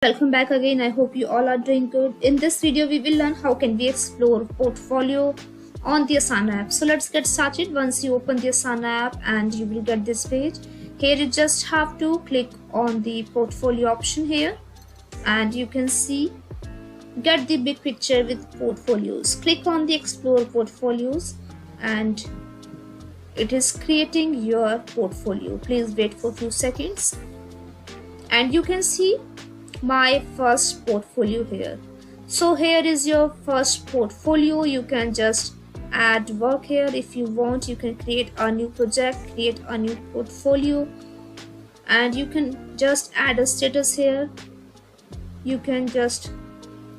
Welcome back again. I hope you all are doing good. In this video, we will learn how can we explore portfolio on the Asana app. So let's get started. Once you open the Asana app and you will get this page. Here you just have to click on the portfolio option here and you can see get the big picture with portfolios. Click on the explore portfolios and it is creating your portfolio. Please wait for a few seconds and you can see my first portfolio here. So here is your first portfolio. You can just add work here if you want. You can create a new project, create a new portfolio, and you can just add a status here. You can just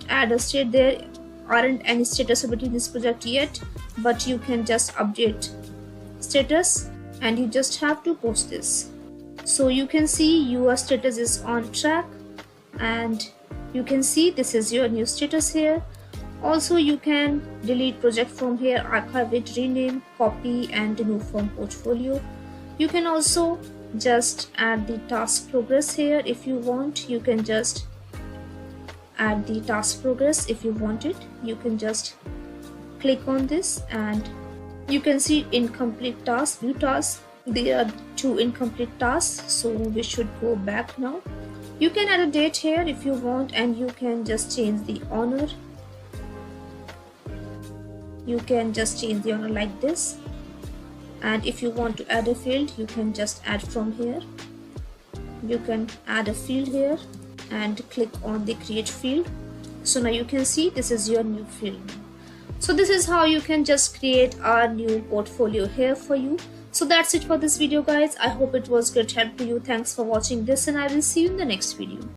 add a state. There aren't any status between this project yet, but you can just update status and you just have to post this. So you can see your status is on track and you can see this is your new status here. Also you can delete project from here, archive it, rename, copy and remove from portfolio. You can also just add the task progress here if you want. You can just add the task progress if you want it. You can just click on this and you can see incomplete task, view task. There are 2 incomplete tasks, so we should go back now. You can add a date here if you want and you can just change the honor. You can just change the honor like this. And if you want to add a field, you can just add from here. You can add a field here and click on the create field. So now you can see this is your new field. So this is how you can just create a new portfolio here for you. So that's it for this video guys. I hope it was great help to you. Thanks for watching this and I will see you in the next video.